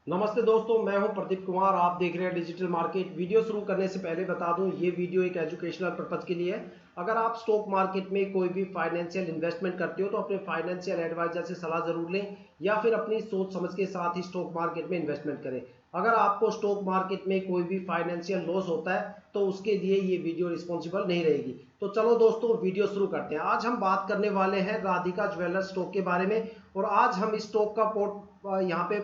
नमस्ते दोस्तों, मैं हूं प्रदीप कुमार। आप देख रहे हैं डिजिटल मार्केट। वीडियो शुरू करने से पहले बता दूं, ये वीडियो एक एजुकेशनल पर्पज़ के लिए है। अगर आप स्टॉक मार्केट में कोई भी फाइनेंशियल इन्वेस्टमेंट करते हो तो अपने फाइनेंशियल एडवाइजर से सलाह जरूर लें या फिर अपनी सोच समझ के साथ ही स्टॉक मार्केट में इन्वेस्टमेंट करें। अगर आपको स्टॉक मार्केट में कोई भी फाइनेंशियल लॉस होता है तो उसके लिए ये वीडियो रिस्पॉन्सिबल नहीं रहेगी। तो चलो दोस्तों, वीडियो शुरू करते हैं। आज हम बात करने वाले हैं राधिका ज्वेलर्स स्टॉक के बारे में और आज हम इस स्टॉक का यहाँ पे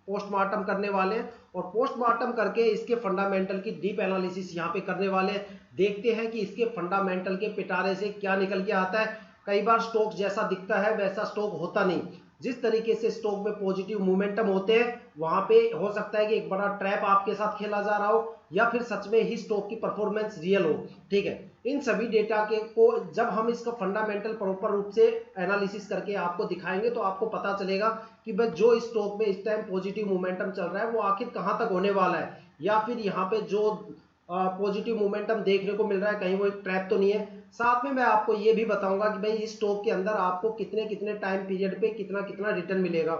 पोस्टमार्टम करने वाले हैं और पोस्टमार्टम करके इसके फंडामेंटल की डीप एनालिसिस यहाँ पे करने वाले हैं। देखते हैं कि इसके फंडामेंटल के पिटारे से क्या निकल के आता है। कई बार स्टॉक जैसा दिखता है वैसा स्टॉक होता नहीं। जिस तरीके से स्टॉक में पॉजिटिव मोमेंटम होते हैं वहां पे हो सकता है कि एक बड़ा ट्रैप आपके साथ खेला जा रहा हो या फिर सच में ही स्टॉक की परफॉर्मेंस रियल हो। ठीक है, इन सभी डेटा के को जब हम इसका फंडामेंटल प्रॉपर रूप से एनालिसिस करके आपको दिखाएंगे तो आपको पता चलेगा कि भाई जो स्टॉक में इस टाइम पॉजिटिव मोमेंटम चल रहा है वो आखिर कहां तक होने वाला है, या फिर यहाँ पे जो पॉजिटिव मोमेंटम देखने को मिल रहा है कहीं वो एक ट्रैप तो नहीं है। साथ में मैं आपको ये भी बताऊंगा कि भाई इस स्टॉक के अंदर आपको कितने कितने टाइम पीरियड पे कितना कितना रिटर्न मिलेगा।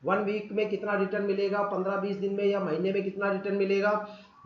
1 वीक में कितना रिटर्न मिलेगा, 15-20 दिन में या महीने में कितना रिटर्न मिलेगा,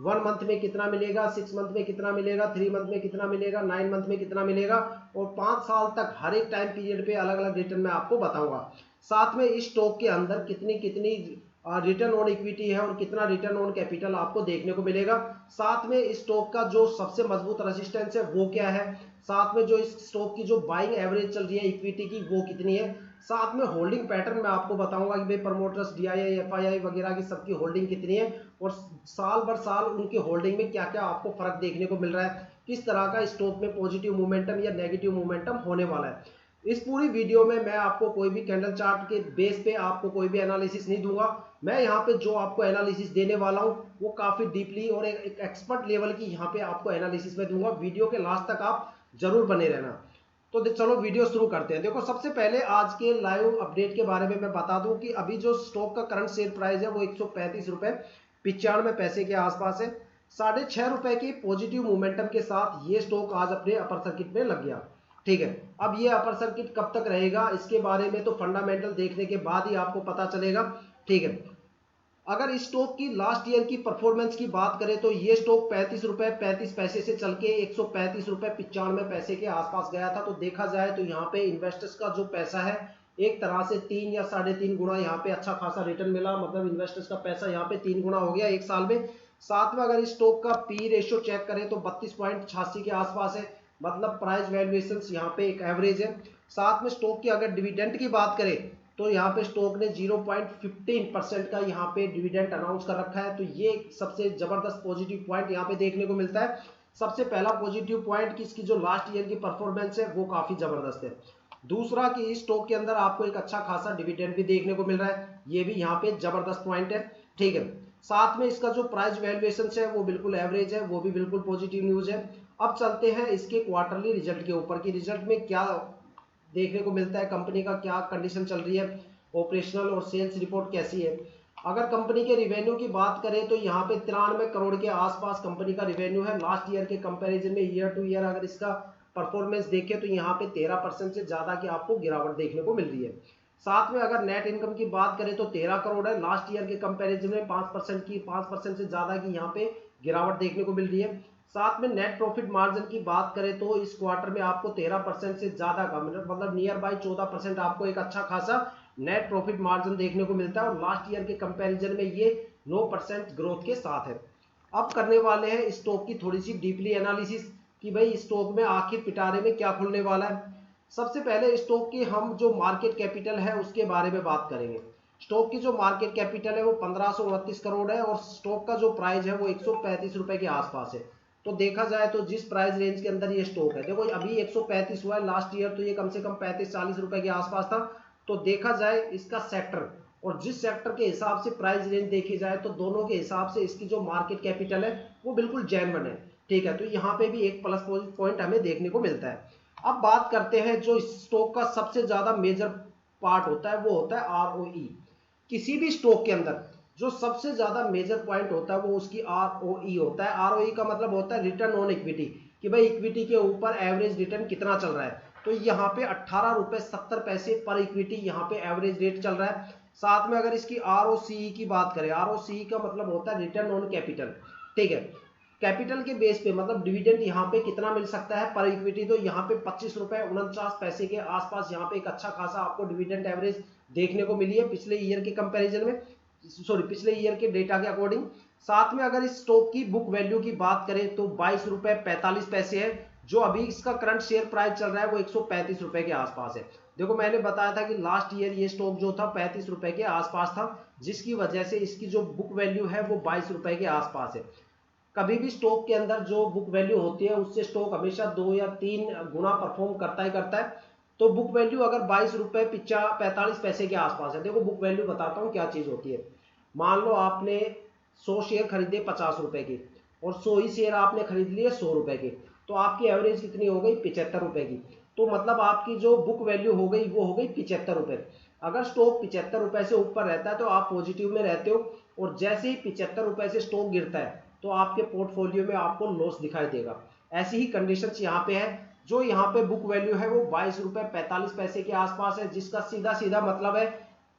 1 मंथ में कितना मिलेगा, 6 मंथ में कितना मिलेगा, 3 मंथ में कितना मिलेगा, 9 मंथ में कितना मिलेगा और 5 साल तक हर एक टाइम पीरियड पे अलग अलग रिटर्न मैं आपको बताऊंगा। साथ में इस स्टॉक के अंदर कितनी कितनी रिटर्न ऑन इक्विटी है और कितना रिटर्न ऑन कैपिटल आपको देखने को मिलेगा। साथ में इस स्टॉक का जो सबसे मजबूत रेजिस्टेंस है वो क्या है, साथ में जो इस स्टॉक की जो बाइंग एवरेज चल रही है इक्विटी की वो कितनी है। साथ में होल्डिंग पैटर्न मैं आपको बताऊंगा कि भाई प्रमोटर्स डीआईआई एफआईआई वगैरह की सबकी होल्डिंग कितनी है और साल भर साल उनकी होल्डिंग में क्या क्या आपको फर्क देखने को मिल रहा है, किस तरह का स्टॉक में पॉजिटिव मोमेंटम या नेगेटिव मोमेंटम होने वाला है। इस पूरी वीडियो में मैं आपको कोई भी कैंडल चार्ट के बेस पे आपको कोई भी एनालिसिस नहीं दूंगा। मैं यहाँ पे जो आपको एनालिसिस देने वाला हूँ वो काफी डीपली और एक एक्सपर्ट लेवल की यहाँ पे आपको एनालिसिस में दूंगा। वीडियो के लास्ट तक आप जरूर बने रहना। तो चलो वीडियो शुरू करते हैं। देखो, सबसे पहले आज के लाइव अपडेट के बारे में मैं बता दूं कि अभी जो स्टॉक का करंट शेयर प्राइस है वो 135 रुपए 95 पैसे के आसपास है। 6.5 रुपए की पॉजिटिव मोमेंटम के साथ ये स्टॉक आज अपने अपर सर्किट में लग गया। ठीक है, अब ये अपर सर्किट कब तक रहेगा इसके बारे में तो फंडामेंटल देखने के बाद ही आपको पता चलेगा। ठीक है, अगर इस स्टॉक की लास्ट ईयर की परफॉर्मेंस की बात करें तो ये स्टॉक 35 रुपए 35 पैसे से चल के 135 रुपए 95 पैसे के आसपास गया था। तो देखा जाए तो यहाँ पे इन्वेस्टर्स का जो पैसा है एक तरह से 3 या 3.5 गुना यहाँ पे अच्छा खासा रिटर्न मिला। मतलब इन्वेस्टर्स का पैसा यहाँ पे 3 गुना हो गया एक साल में। साथ में अगर इस स्टॉक का पी रेशियो चेक करें तो 32.86 के आसपास है। मतलब प्राइस वैल्यूएशन यहाँ पे एक एवरेज है। साथ में स्टॉक की अगर डिविडेंड की बात करें तो यहाँ पे स्टॉक ने 0.15% का यहाँ पे डिविडेंड अनाउंस कर रखा है। तो ये सबसे जबरदस्त पॉजिटिव पॉइंट यहाँ पे देखने को मिलता है। सबसे पहला पॉजिटिव पॉइंट कि इसकी जो लास्ट ईयर की परफॉर्मेंस है वो काफी जबरदस्त है। दूसरा कि इस स्टॉक के अंदर आपको एक अच्छा खासा डिविडेंड भी देखने को मिल रहा है, ये भी यहाँ पे जबरदस्त पॉइंट है। ठीक है, साथ में इसका जो प्राइस वैल्यूएशन है वो बिल्कुल एवरेज है, वो भी बिल्कुल पॉजिटिव न्यूज है। अब चलते हैं इसके क्वार्टरली रिजल्ट के ऊपर कि रिजल्ट में क्या देखने को मिलता है, कंपनी का क्या कंडीशन चल रही है, ऑपरेशनल और सेल्स रिपोर्ट कैसी है। अगर कंपनी के रिवेन्यू की बात करें तो यहाँ पे 93 करोड़ के आसपास कंपनी का रिवेन्यू है। लास्ट ईयर के कंपैरिजन में ईयर टू ईयर अगर इसका परफॉर्मेंस देखें तो यहाँ पे 13% से ज्यादा की आपको गिरावट देखने को मिल रही है। साथ में अगर नेट इनकम की बात करें तो 13 करोड़ है, लास्ट ईयर के कंपैरिजन में 5% से ज्यादा की यहाँ पे गिरावट देखने को मिल रही है। साथ में नेट प्रॉफिट मार्जिन की बात करें तो इस क्वार्टर में आपको 13% से ज्यादा का मतलब नियर बाय 14% आपको एक अच्छा खासा नेट प्रॉफिट मार्जिन देखने को मिलता है और लास्ट ईयर के कंपैरिजन में ये 9% ग्रोथ के साथ है। अब करने वाले हैं स्टॉक की थोड़ी सी डीपली एनालिसिस कि भाई स्टॉक में आखिर पिटारे में क्या खुलने वाला है। सबसे पहले स्टॉक की हम जो मार्केट कैपिटल है उसके बारे में बात करेंगे। स्टॉक की जो मार्केट कैपिटल है वो 1529 करोड़ है और स्टॉक का जो प्राइस है वो 135 रुपए के आसपास है। तो देखा जाए तो जिस प्राइस रेंज के अंदर ये स्टॉक है, देखो अभी 135 हुआ है, लास्ट ईयर तो ये कम से कम 35-40 रुपए के आसपास था। तो देखा जाए इसका सेक्टर और जिस सेक्टर के हिसाब से प्राइस रेंज देखी जाए तो दोनों के हिसाब से इसकी जो मार्केट कैपिटल है वो बिल्कुल जेन्युइन है। ठीक है, तो यहाँ पे भी एक प्लस पॉइंट हमें देखने को मिलता है। अब बात करते हैं जो स्टॉक का सबसे ज्यादा मेजर पार्ट होता है वो होता है आरओई। किसी भी स्टॉक के अंदर जो सबसे ज्यादा मेजर पॉइंट होता है वो उसकी आरओई होता है। आरओई का मतलब होता है रिटर्न ऑन इक्विटी, कि भाई इक्विटी के ऊपर एवरेज रिटर्न कितना चल रहा है। तो यहाँ पे 18 रुपये 70 पैसे पर इक्विटी यहाँ पे एवरेज रेट चल रहा है। साथ में अगर इसकी ROCE की बात करें, ROCE का मतलब होता है रिटर्न ऑन कैपिटल, ठीक है, कैपिटल के बेस पे मतलब डिविडेंड यहाँ पे कितना मिल सकता है पर इक्विटी, तो यहाँ पे 25 रुपये 49 पैसे के आसपास यहाँ पे एक अच्छा खासा आपको डिविडेंड एवरेज देखने को मिली है पिछले ईयर के कंपैरिजन में, सॉरी पिछले ईयर के डेटा के अकॉर्डिंग। साथ में अगर इस स्टॉक की बुक वैल्यू की बात करें तो 22 रुपये 45 पैसे है, जो अभी इसका करंट शेयर प्राइस चल रहा है वो 135 रुपए के आसपास है। देखो मैंने बताया था कि लास्ट ईयर ये स्टॉक जो था 35 रुपए के आसपास था, जिसकी वजह से इसकी जो बुक वैल्यू है वो 22 रुपए के आसपास है। कभी भी स्टॉक के अंदर जो बुक वैल्यू होती है उससे स्टॉक हमेशा 2 या 3 गुना परफॉर्म करता ही करता है। तो बुक वैल्यू अगर 22 रुपये 45 पैसे के आसपास है, देखो बुक वैल्यू बताता हूँ क्या चीज होती है। मान लो आपने 100 शेयर खरीदे 50 रुपए के और 100 ही शेयर आपने खरीद लिए 100 रुपए के, तो आपकी एवरेज कितनी हो गई 75 रुपए की। तो मतलब आपकी जो बुक वैल्यू हो गई वो हो गई 75 रुपए। अगर स्टॉक 75 रुपए से ऊपर रहता है तो आप पॉजिटिव में रहते हो, और जैसे ही 75 रुपए से स्टॉक गिरता है तो आपके पोर्टफोलियो में आपको लॉस दिखाई देगा। ऐसी ही कंडीशंस यहाँ पे है। जो यहाँ पे बुक वैल्यू है वो 22 रुपये 45 पैसे के आसपास है, जिसका सीधा सीधा मतलब है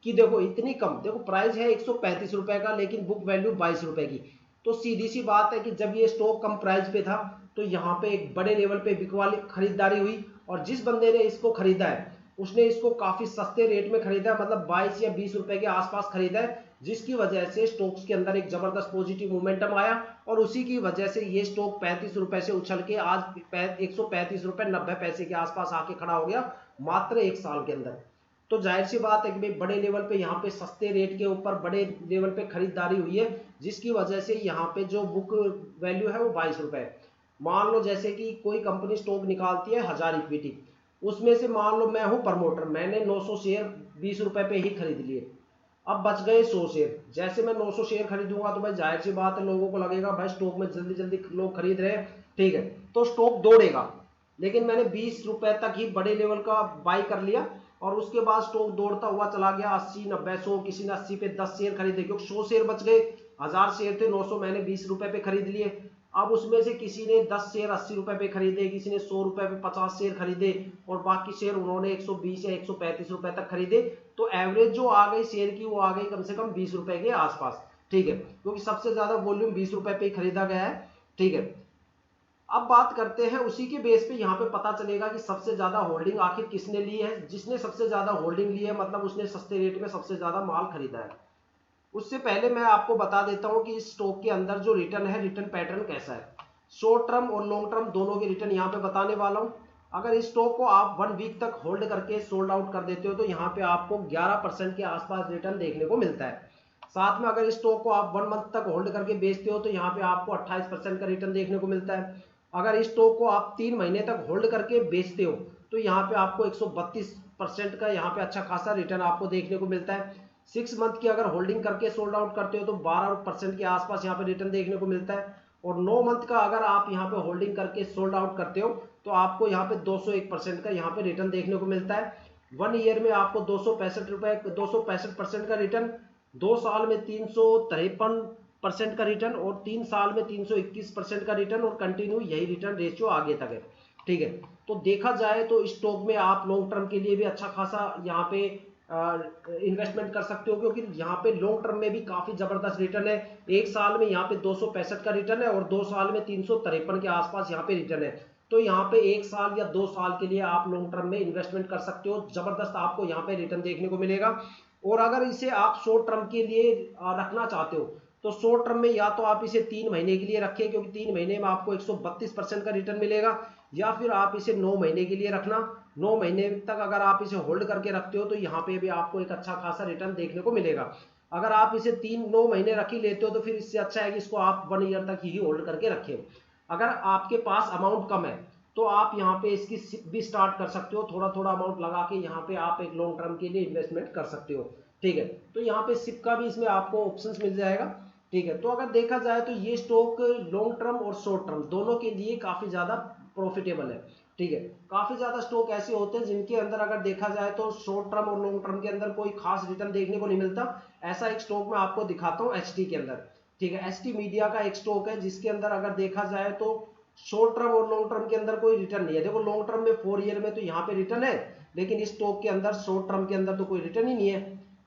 कि देखो इतनी कम, देखो प्राइस है 135 रुपए का लेकिन बुक वैल्यू 22 रुपए की। तो सीधी सी बात है कि जब ये स्टॉक कम प्राइस पे था तो यहाँ पे एक बड़े लेवल पे बिकवाली खरीदारी हुई, और जिस बंदे ने इसको खरीदा है उसने इसको काफी सस्ते रेट में खरीदा है, मतलब 22 या 20 रुपए के आसपास खरीदा है, जिसकी वजह से स्टॉक्स के अंदर एक जबरदस्त पॉजिटिव मोमेंटम आया, और उसी की वजह से ये स्टॉक 35 रुपए से उछल के आज 135 रुपए 90 पैसे के आसपास आके खड़ा हो गया मात्र एक साल के अंदर। तो जाहिर सी बात है कि भाई बड़े लेवल पे यहाँ पे सस्ते रेट के ऊपर बड़े लेवल पे खरीदारी हुई है, जिसकी वजह से यहाँ पे जो बुक वैल्यू है वो 22 रुपए है। मान लो जैसे कि कोई कंपनी स्टॉक निकालती है 1000 इक्विटी, उसमें से मान लो मैं हूं प्रमोटर, मैंने 900 शेयर 20 रुपए पे ही खरीद लिए, अब बच गए 100 शेयर। जैसे मैं 900 शेयर खरीदूंगा तो भाई जाहिर सी बात है लोगों को लगेगा भाई स्टॉक में जल्दी जल्दी लोग खरीद रहे हैं, ठीक है, तो स्टॉक दौड़ेगा। लेकिन मैंने 20 रुपए तक ही बड़े लेवल का बाई कर लिया, और उसके बाद स्टॉक दौड़ता हुआ चला गया 80 90 100, किसी ने 80 पे 10 शेयर खरीदे, क्योंकि 100 शेयर बच गए, 1000 शेयर थे 900 मैंने 20 रुपए पे खरीद लिए। अब उसमें से किसी ने 10 शेयर 80 रुपए पे खरीदे, किसी ने 100 रुपए पे 50 शेयर खरीदे, और बाकी शेयर उन्होंने 120 या 135 रुपए तक खरीदे। तो एवरेज जो आ गई शेयर की वो आ गई कम से कम 20 रुपए के आसपास, ठीक है, क्योंकि सबसे ज्यादा वॉल्यूम 20 रुपए पे ही खरीदा गया है, ठीक है। अब बात करते हैं उसी के बेस पे, यहाँ पे पता चलेगा कि सबसे ज्यादा होल्डिंग आखिर किसने ली है। जिसने सबसे ज्यादा होल्डिंग ली है मतलब उसने सस्ते रेट में सबसे ज्यादा माल खरीदा है। उससे पहले मैं आपको बता देता हूं कि इस स्टॉक के अंदर जो रिटर्न है, रिटर्न पैटर्न कैसा है। शॉर्ट टर्म और लॉन्ग टर्म दोनों के रिटर्न यहाँ पे बताने वाला हूं। अगर इस स्टॉक को आप 1 वीक तक होल्ड करके सोल्ड आउट कर देते हो तो यहाँ पे आपको 11% के आसपास रिटर्न देखने को मिलता है। साथ में अगर इस स्टॉक को आप 1 मंथ तक होल्ड करके बेचते हो तो यहाँ पे आपको 28% का रिटर्न देखने को मिलता है। अगर इस स्टॉक को आप 3 महीने तक होल्ड करके बेचते हो तो यहाँ पे आपको 132% का यहाँ पे अच्छा खासा रिटर्न आपको देखने को मिलता है। 6 मंथ की अगर होल्डिंग करके सोल्ड आउट करते हो तो 12% के आसपास यहाँ पे रिटर्न देखने को मिलता है। और 9 मंथ का अगर आप यहाँ पे होल्डिंग करके सोल्ड आउट करते हो तो आपको यहाँ पे 201% का यहाँ पे रिटर्न देखने को मिलता है। 1 ईयर में आपको 265% का रिटर्न, 2 साल में 353% का रिटर्न, और 3 साल में 321% का रिटर्न, और कंटिन्यू यही रिटर्न रेशियो आगे तक है, ठीक है। तो देखा जाए तो स्टॉक में आप लॉन्ग टर्म के लिए भी अच्छा खासा यहाँ पे इन्वेस्टमेंट कर सकते हो, क्योंकि यहाँ पे लॉन्ग टर्म में भी काफी जबरदस्त रिटर्न है। एक साल में यहाँ पे 265 का रिटर्न है और 2 साल में 353 के आसपास यहाँ पे रिटर्न है। तो यहाँ पे 1 साल या 2 साल के लिए आप लॉन्ग टर्म में इन्वेस्टमेंट कर सकते हो, जबरदस्त आपको यहाँ पे रिटर्न देखने को मिलेगा। और अगर इसे आप शॉर्ट टर्म के लिए रखना चाहते हो तो शॉर्ट टर्म में या तो आप इसे 3 महीने के लिए रखें, क्योंकि 3 महीने में आपको 132% का रिटर्न मिलेगा, या फिर आप इसे 9 महीने के लिए रखना। 9 महीने तक अगर आप इसे होल्ड करके रखते हो तो यहाँ पे भी आपको एक अच्छा खासा रिटर्न देखने को मिलेगा। अगर आप इसे 9 महीने रख ही लेते हो तो फिर इससे अच्छा है कि इसको आप 1 ईयर तक ही होल्ड करके रखें। अगर आपके पास अमाउंट कम है तो आप यहाँ पे इसकी सिप भी स्टार्ट कर सकते हो, थोड़ा थोड़ा अमाउंट लगा के यहाँ पे आप एक लॉन्ग टर्म के लिए इन्वेस्टमेंट कर सकते हो, ठीक है। तो यहाँ पे सिप का भी इसमें आपको ऑप्शंस मिल जाएगा, ठीक है। तो अगर देखा जाए तो ये स्टॉक लॉन्ग टर्म और शॉर्ट टर्म दोनों के लिए काफी ज्यादा प्रॉफिटेबल है, ठीक है। काफी ज्यादा स्टॉक ऐसे होते हैं जिनके अंदर अगर देखा जाए तो शॉर्ट टर्म और लॉन्ग टर्म के अंदर कोई खास रिटर्न देखने को नहीं मिलता। ऐसा एक स्टॉक मैं आपको दिखाता हूँ एचटी के अंदर, ठीक है। एचटी मीडिया का एक स्टॉक है जिसके अंदर अगर देखा जाए तो शॉर्ट टर्म और लॉन्ग टर्म के अंदर कोई रिटर्न नहीं है। देखो लॉन्ग टर्म में 4 ईयर में तो यहाँ पे रिटर्न है, लेकिन इस स्टॉक के अंदर शॉर्ट टर्म के अंदर तो कोई रिटर्न ही नहीं है,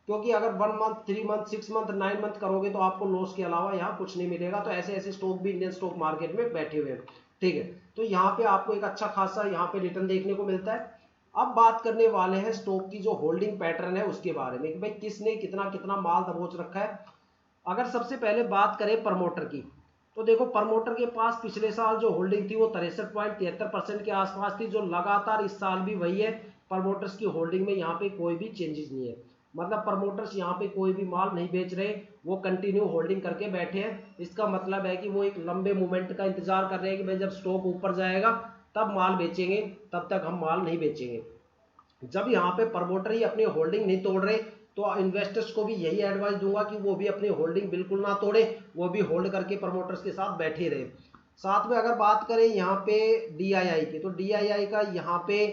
क्योंकि अगर 1 मंथ 3 मंथ 6 मंथ 9 मंथ करोगे तो आपको लॉस के अलावा यहाँ कुछ नहीं मिलेगा। तो ऐसे ऐसे स्टॉक भी इंडियन स्टॉक मार्केट में बैठे हुए हैं, ठीक है। तो यहाँ पे आपको एक अच्छा खासा यहाँ पे रिटर्न देखने को मिलता है। अब बात करने वाले हैं स्टॉक की जो होल्डिंग पैटर्न है उसके बारे में कि भाई किसने कितना कितना माल दबोच रखा है। अगर सबसे पहले बात करें प्रमोटर की, तो देखो प्रमोटर के पास पिछले साल जो होल्डिंग थी वो 63.73% के आसपास थी, जो लगातार इस साल भी वही है। प्रमोटर्स की होल्डिंग में यहाँ पे कोई भी चेंजेस नहीं है, मतलब प्रमोटर्स यहाँ पे कोई भी माल नहीं बेच रहे, वो कंटिन्यू होल्डिंग करके बैठे हैं। इसका मतलब है कि वो एक लंबे मूवमेंट का इंतजार कर रहे हैं कि भाई जब स्टॉक ऊपर जाएगा तब माल बेचेंगे, तब तक हम माल नहीं बेचेंगे। जब यहाँ पे प्रमोटर ही अपनी होल्डिंग नहीं तोड़ रहे, तो इन्वेस्टर्स को भी यही एडवाइस दूंगा कि वो भी अपनी होल्डिंग बिल्कुल ना तोड़े, वो भी होल्ड करके प्रमोटर्स के साथ बैठे रहे। साथ में अगर बात करें यहाँ पे DII की, तो DII का यहाँ पे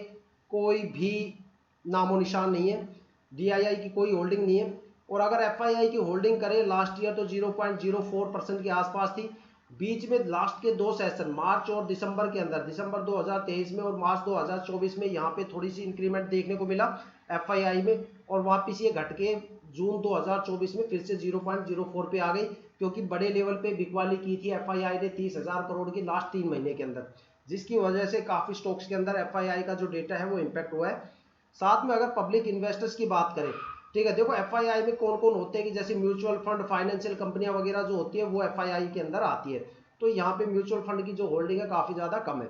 कोई भी नामो निशान नहीं है, DII की कोई होल्डिंग नहीं है। और अगर FII की होल्डिंग करें लास्ट ईयर तो 0.04% के आसपास थी। बीच में लास्ट के 2 सेशन मार्च और दिसंबर के अंदर, दिसंबर 2023 में और मार्च 2024 में यहाँ पे थोड़ी सी इंक्रीमेंट देखने को मिला FII में, और वापस ये घट के जून 2024 में फिर से 0.04 पे आ गई, क्योंकि बड़े लेवल पे बिकवाली की थी FII ने 30,000 करोड़ की लास्ट 3 महीने के अंदर, जिसकी वजह से काफी स्टॉक्स के अंदर FII का जो डेटा है वो इम्पैक्ट हुआ है। साथ में अगर पब्लिक इन्वेस्टर्स की बात करें, ठीक है, देखो FII में कौन कौन होते हैं कि जैसे म्यूचुअल फंड, फाइनेंशियल कंपनियां वगैरह जो होती है वो FII के अंदर आती है। तो यहाँ पे म्यूचुअल फंड की जो होल्डिंग है काफी ज्यादा कम है।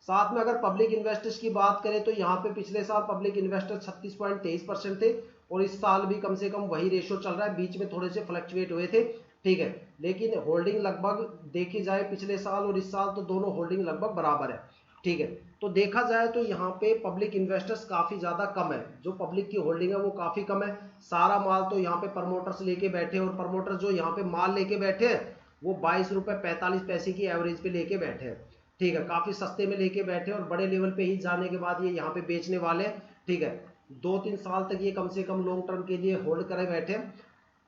साथ में अगर पब्लिक इन्वेस्टर्स की बात करें तो यहाँ पे पिछले साल पब्लिक इन्वेस्टर 36.23% थे, और इस साल भी कम से कम वही रेशियो चल रहा है, बीच में थोड़े से फ्लक्चुएट हुए थे, ठीक है। लेकिन होल्डिंग लगभग देखी जाए पिछले साल और इस साल तो दोनों होल्डिंग लगभग बराबर है, ठीक है। तो देखा जाए तो यहाँ पे पब्लिक इन्वेस्टर्स काफी ज्यादा कम है, जो पब्लिक की होल्डिंग है वो काफी कम है। सारा माल तो यहाँ पे प्रमोटर्स लेके बैठे, और प्रमोटर्स जो यहाँ पे माल लेके बैठे हैं वो 22 रुपए 45 पैसे की एवरेज पे लेके बैठे हैं, ठीक है, काफी सस्ते में लेके बैठे और बड़े लेवल पे ही जाने के बाद ये यहाँ पे बेचने वाले हैं, ठीक है। 2-3 साल तक ये कम से कम लॉन्ग टर्म के लिए होल्ड करे बैठे।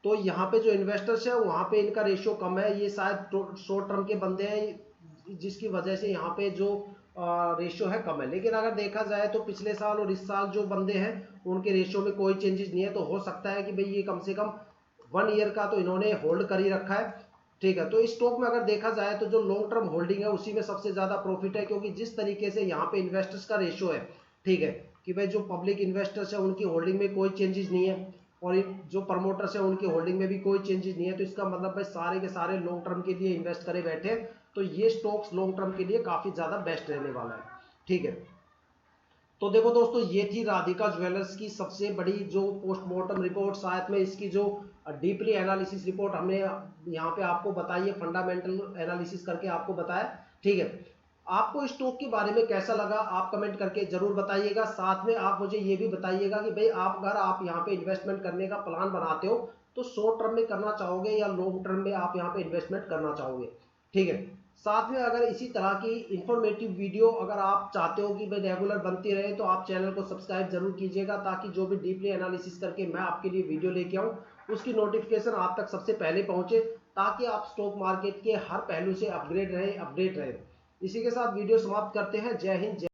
तो यहाँ पे जो इन्वेस्टर्स है वहाँ पे इनका रेशियो कम है, ये शायद शॉर्ट टर्म के बंदे हैं, जिसकी वजह से यहाँ पे जो रेशियो है कम है। लेकिन अगर देखा जाए तो पिछले साल और इस साल जो बंदे हैं उनके रेशियो में कोई चेंजेस नहीं है। तो हो सकता है कि भाई ये कम से कम 1 ईयर का तो इन्होंने होल्ड कर ही रखा है, ठीक है। तो इस स्टॉक में अगर देखा जाए तो जो लॉन्ग टर्म होल्डिंग है उसी में सबसे ज्यादा प्रॉफिट है, क्योंकि जिस तरीके से यहाँ पे इन्वेस्टर्स का रेशियो है, ठीक है, कि भाई जो पब्लिक इन्वेस्टर्स है उनकी होल्डिंग में कोई चेंजेस नहीं है, और जो प्रमोटर्स है उनकी होल्डिंग में भी कोई चेंजेस नहीं है। तो इसका मतलब भाई सारे के सारे लॉन्ग टर्म के लिए इन्वेस्ट करे बैठे, तो ये स्टॉक्स लॉन्ग टर्म के लिए काफी ज्यादा बेस्ट रहने वाला है, ठीक है। तो देखो दोस्तों, ये थी राधिका ज्वेलर्स की सबसे बड़ी जो पोस्टमार्टम रिपोर्ट, साथ में इसकी जो डीपली एनालिसिस रिपोर्ट हमने यहाँ पे आपको बताई है, फंडामेंटल एनालिसिस करके आपको बताया, ठीक है। आपको इस स्टॉक के बारे में कैसा लगा आप कमेंट करके जरूर बताइएगा। साथ में आप मुझे ये भी बताइएगा कि भाई आप अगर आप यहाँ पे इन्वेस्टमेंट करने का प्लान बनाते हो तो शॉर्ट टर्म में करना चाहोगे या लॉन्ग टर्म में आप यहाँ पे इन्वेस्टमेंट करना चाहोगे, ठीक है। साथ में अगर इसी तरह की इंफॉर्मेटिव वीडियो अगर आप चाहते हो कि भाई रेगुलर बनती रहे, तो आप चैनल को सब्सक्राइब जरूर कीजिएगा, ताकि जो भी डीपली एनालिसिस करके मैं आपके लिए वीडियो लेके आऊँ उसकी नोटिफिकेशन आप तक सबसे पहले पहुंचे, ताकि आप स्टॉक मार्केट के हर पहलू से अपग्रेड रहे, अपडेट रहे। इसी के साथ वीडियो समाप्त करते हैं। जय हिंद, जय